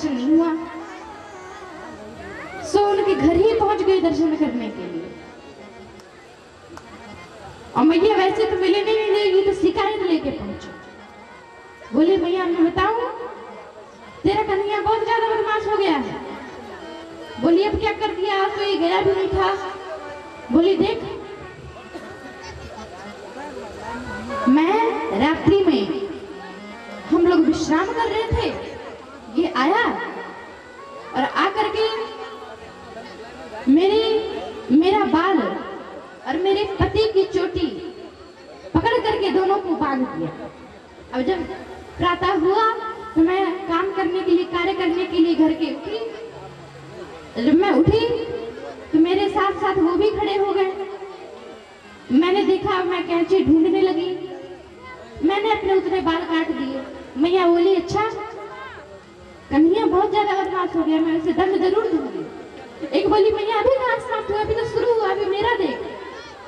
दर्शन नहीं हुआ। सो उनके घर ही पहुंच गए दर्शन करने के लिए। और मैया वैसे तो मिले नहीं मिलेगी तो शिकायत लेके पहुंचे। बोली मैया मैं बताऊं, तेरा कन्हैया बहुत ज्यादा बदमाश हो गया है। बोली अब क्या कर दिया, आज तो ये गया भी नहीं था। बोली देख, मैं रात्रि में हम लोग विश्राम कर रहे थे, ये आया और आकर के मेरा बाल और मेरे पति की चोटी पकड़ करके दोनों को बांध दिया। अब जब प्रातः हुआ तो मैं काम करने के लिए, कार्य करने के लिए घर के उठी। जब मैं उठी तो मेरे साथ साथ वो भी खड़े हो गए। मैंने देखा, मैं कैंची ढूंढने लगी, मैंने अपने उतने बाल काट दिए। मैया बोली अच्छा, कन्हैया बहुत ज्यादा बदमाश हो गया, मैं उसे दंड जरूर दूंगी। एक बोली मैया अभी कहाँ स्टार्ट हुआ, अभी तो शुरू हुआ, अभी मेरा देख।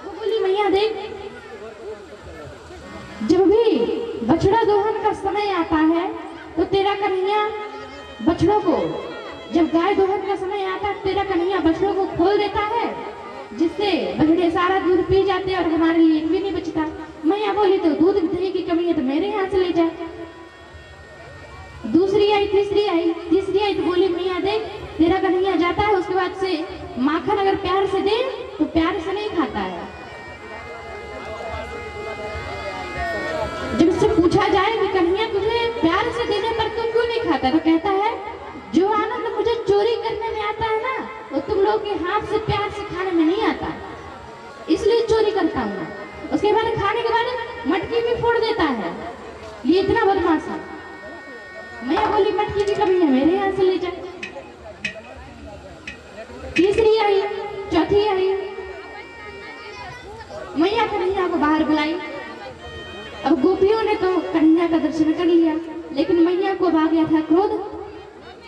वो बोली मैया देख, जब भी बछड़ा दोहन का समय आता है तो तेरा कन्हैया बछड़ों को, जब गाय दोहन का समय आता है तेरा कन्हैया बछड़ों को खोल देता है, जिससे बछड़े सारा दूध पी जाते हैं और हमारे लिए एक भी नहीं बचता। मैया बोली तो दूध दही की कमी है तो मेरे यहाँ से ले जाए। दूसरी आई, तीसरी आई तो बोली मैया देख, तेरा कन्हैया जाता है, उसके बाद से माखन अगर प्यार से दे तो प्यार से नहीं खाता है। जब इससे पूछा जाए कि कन्हैया तुझे प्यार से देने पर तुम क्यों नहीं खाता, तो कहता है जो आनंद मुझे चोरी करने में आता है ना, वो तुम लोग के हाथ से प्यार से खाने में नहीं आता, इसलिए चोरी करता हूँ। उसके बाद खाने के बाद मटकी भी फोड़ देता है, ये इतना बदमाश है। मैं बोली मटकी की कमी है, मेरे यहाँ से ले जाए। तीसरी आई, चौथी आई, मैया कन्हैया को बाहर बुलाई। अब गोपियों ने तो कन्हैया का दर्शन कर लिया, लेकिन मैया को आ गया था क्रोध।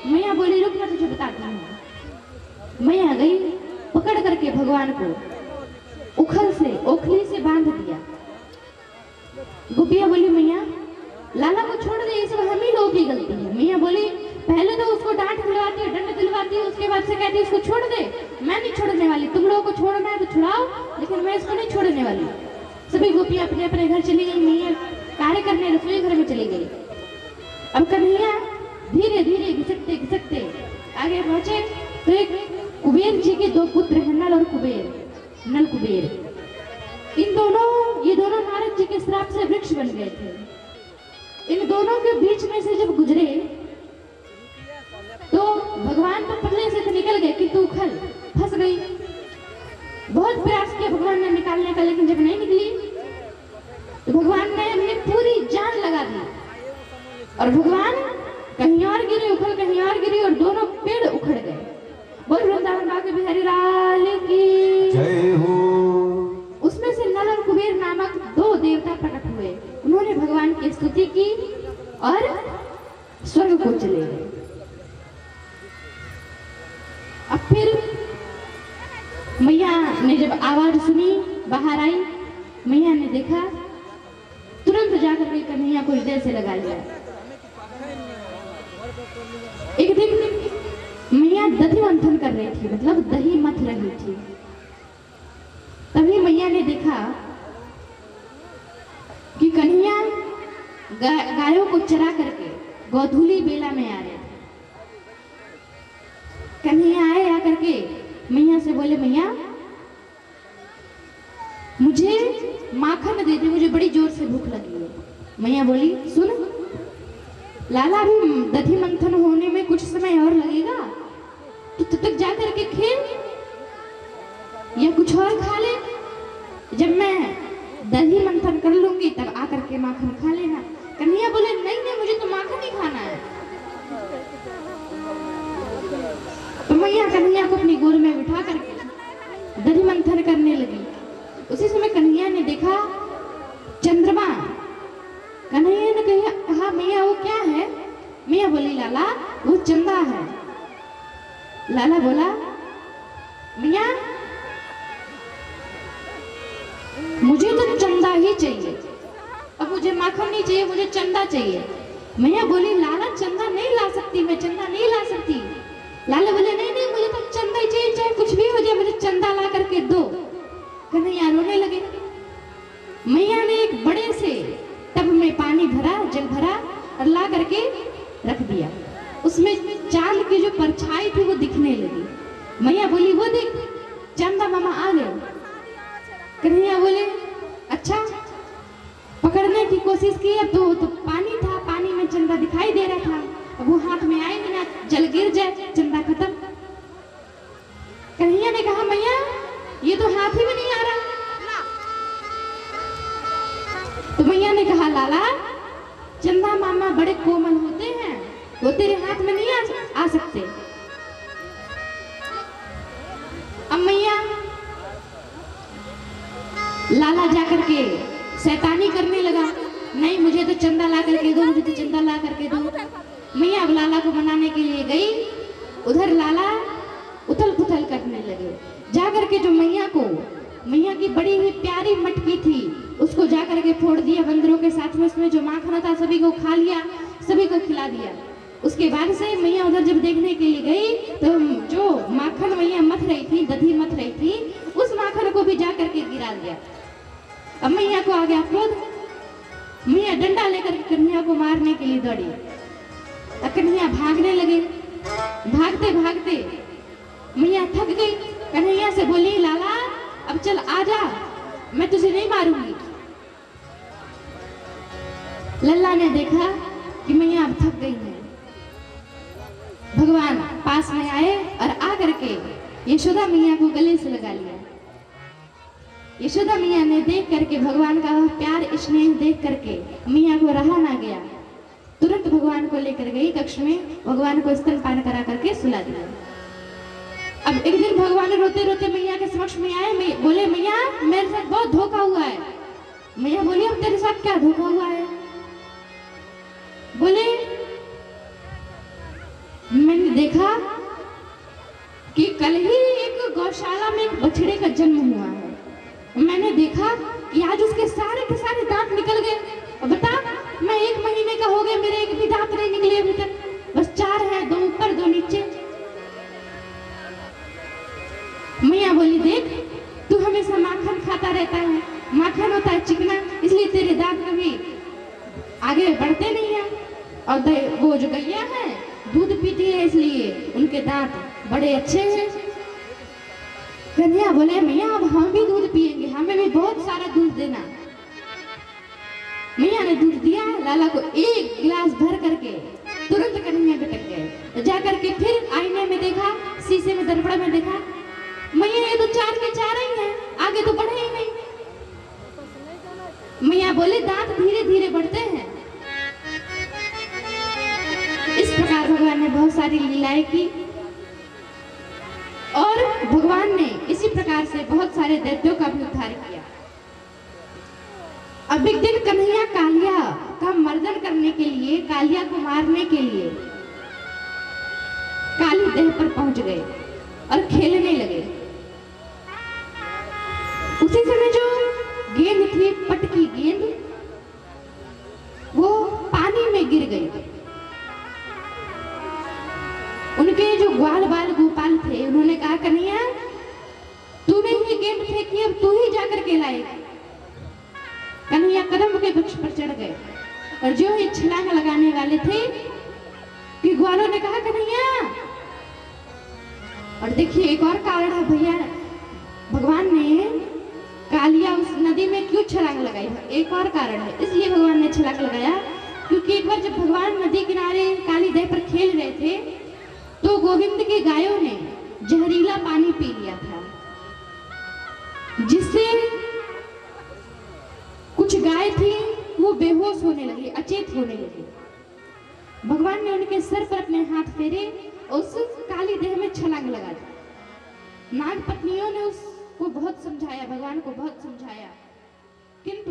मैया बोली रुक, मैं तुझे बताती हूँ। मैया गई, पकड़ करके भगवान को उखल से, ओखली से बांध दिया। गोपिया बोली मैया लाला को छोड़ दे, ये सब हम ही लोगों की गलती है। मैया बोली पहले तो उसको डांट दिलवाती है, दंड दिलवाती है, उसके बाद से कहती है उसको छोड़ दे। मैं नहीं छोड़ने वाली, तुम लोगों को छोड़ना है तो छुड़ाओ, लेकिन मैं इसको नहीं छोड़ने वाली। सभी गोपियां अपने अपने घर चली गई, मैया कार्य करने रसोई घर में चली गई। अब कन्हैया धीरे धीरे घिसकते घिसकते आगे पहुंचे तो एक कुबेर जी के दो पुत्र हैं, नल और कुबेर, नल कुबेर। ये दोनों नारद जी के श्राप से वृक्ष बन गए थे। इन दोनों के बीच में से जब गुजरे तो भगवान तो पतले से निकल गए, किंतु उखल फंस गई। बहुत प्रयास किया भगवान ने निकालने का, लेकिन जब नहीं निकली तो भगवान ने अपनी पूरी जान लगा दी और भगवान कहीं और गिरे, उखल कहीं और गिरी और दोनों पेड़ उखड़ गए। बोल वृंदावन बाके बिहारी लाल की जय हो। उसमें से नल और कुबेर नामक दो देवता प्रकट हुए। उन्होंने भगवान की स्तुति की और स्वर्ग को चले गए। अब फिर मैया ने जब आवाज सुनी, बाहर आई, मैया ने देखा, तुरंत जाकर के कन्हैया को हृदय से लगा लिया। एक दिन मैया दधि मंथन कर रही थी, मतलब दही मथ रही थी। तभी मैया ने देखा कि कन्हैया गायों को चरा करके गोधूली बेला में आ रहे थे। कन्हैया आए, आकर के मैया से बोले मैया मुझे माखन दे दे, मुझे बड़ी जोर से भूख लगी है। मैया बोली सुन लाला, अभी दधि मंथन होने में कुछ समय और लगेगा, तो तब तक जाकर के खेल या कुछ और खा ले। जब मैं दही मंथन कर लूंगी तब आकर के माखन खा लेना। कन्हैया बोले नहीं नहीं, मुझे तो माखन ही खाना है। तो मैया कन्हैया को अपनी गोद में बिठा करके दही मंथन करने लगी। उसी समय कन्हैया ने देखा चंद्रमा। कन्हैया ने कहा मैया वो क्या है? मैया बोली लाला वो चंदा है। लाला बोला मैया मुझे तो चंदा ही चाहिए, अब मुझे माखन नहीं चाहिए, मुझे चंदा चाहिए। मैया बोली लाला चंदा नहीं ला सकती, मैं चंदा नहीं ला सकती। लाला बोले नहीं नहीं, मुझे तो चंदा ही चाहिए, चाहे कुछ भी हो जाए, मुझे चंदा ला करके दो। कन्हैया रोने लगे। मैया ने एक बड़े से टब में पानी भरा, जल भरा और ला करके रख दिया। उसमें चांद की जो परछाई थी वो दिखने लगी। मैया बोली वो देख, चंदा मामा आ गए। कन्हैया बोले अच्छा। पकड़ने की कोशिश की तो पानी था, पानी में चंदा दिखाई दे रहा था। अब वो हाथ में आए बिना जल गिर जाए, चंदा खत्म। कन्हैया ने कहा मैया ये तो हाथ ही में नहीं आ रहा। तो मैया ने कहा लाला, चंदा मामा बड़े कोमल होते हैं, वो तेरे हाथ में नहीं आ सकते। अब मैया लाला जाकर के शैतानी करने लगा, नहीं मुझे तो चंदा ला करके दो, मुझे तो चंदा ला करके दो। मैया अब लाला को मनाने के लिए गई, उधर लाला उथल पुथल करने लगे। जाकर के जो मैया की बड़ी ही प्यारी मटकी थी उसको जाकर के फोड़ दिया बंदरों के साथ में, उसमें जो माखन था सभी को खा लिया, सभी को खिला दिया। उसके बाद से मैया उधर जब देखने के लिए गई तो जो माखन मैया मथ रही थी, दधी मथ रही थी, उस माखन को भी जाकर के गिरा दिया। अब मैया को आ गया क्रोध। मैया डंडा लेकर कन्हैया को मारने के लिए दौड़ी। अब कन्हैया भागने लगे। भागते भागते मैया थक गई। कन्हैया से बोली लाला अब चल आजा, मैं तुझे नहीं मारूंगी। लल्ला ने देखा कि मैया अब थक गई है। भगवान पास में आए और आकर के यशोदा मैया को गले से लगा लिया। यशोदा मैया ने देख करके भगवान का प्यार स्नेह देख करके मैया को रहा ना गया, तुरंत भगवान को लेकर गई कक्ष में, भगवान को स्तनपान करा करके सुला दिया। अब एक दिन भगवान रोते रोते मैया के समक्ष में आए, बोले मैया मेरे साथ बहुत धोखा हुआ है। मैया बोली अब तेरे साथ क्या धोखा हुआ है? बोले मैंने देखा कि कल ही एक गौशाला में एक बछड़े का जन्म हुआ है। मैंने देखा कि आज उसके सारे के सारे दांत निकल गए। और बता, मैं 1 महीने का हो गया, मेरे एक भी दांत नहीं निकले अभी तक, बस 4 हैं, 2 ऊपर 2 नीचे। मैया बोली देख तू हमेशा माखन खाता रहता है, माखन होता है चिकना, इसलिए तेरे दांत कभी आगे बढ़ते नहीं है। और वो जो गैया है दूध पीती है इसलिए उनके दांत बड़े अच्छे हैं। कन्हैया बोले मैया अब हम भी दूध पिएंगे, हमें भी बहुत सारा दूध देना। मैया ने दूध दिया, लाला को 1 गिलास भर करके तुरंत कन्हैया भटक गए। जाकर के फिर आईने में देखा, शीशे में दर्पण में देखा, मैया ये तो 4 के 4 ही हैं, आगे तो बढ़े ही नहीं। मैया बोले दांत धीरे धीरे बढ़ते हैं। इस प्रकार भगवान ने बहुत सारी लीलाएं की और भगवान ने इसी प्रकार से बहुत सारे दैत्यों का भी उद्धार किया। अब एक दिन कन्हैया कालिया का मर्दन करने के लिए, कालिया को मारने के लिए काली देह पर पहुंच गए और खेलने लगे। उसी समय जो गेंद थी, पटकी गेंद, वो पानी में गिर गई। उनके जो ग्वाल बाल गोपाल थे उन्होंने कहा कन्हैया तूने ही गेंद फेंकी, अब तू ही जाकर के लाएगा। कन्हैया कदम के वृक्ष पर चढ़ गए और जो ही छलांग लगाने वाले थे कि ग्वालों ने कहा कन्हैया। और देखिए एक और कारण है भैया, भगवान ने कालिया उस नदी में क्यों छलांग लगाई है, एक और कारण है। इसलिए भगवान ने छलांग लगाया क्योंकि एक बार जब भगवान नदी किनारे काली देह पर खेल रहे थे तो गोविंद की गायों ने जहरीला पानी पी लिया था, जिससे कुछ गाय थी वो बेहोश होने लगी, अचेत होने लगी। भगवान ने उनके सर पर अपने हाथ फेरे, उस काली देह में छलांग लगा दी। नाग पत्नियों ने उसको बहुत समझाया, भगवान को बहुत समझाया, किंतु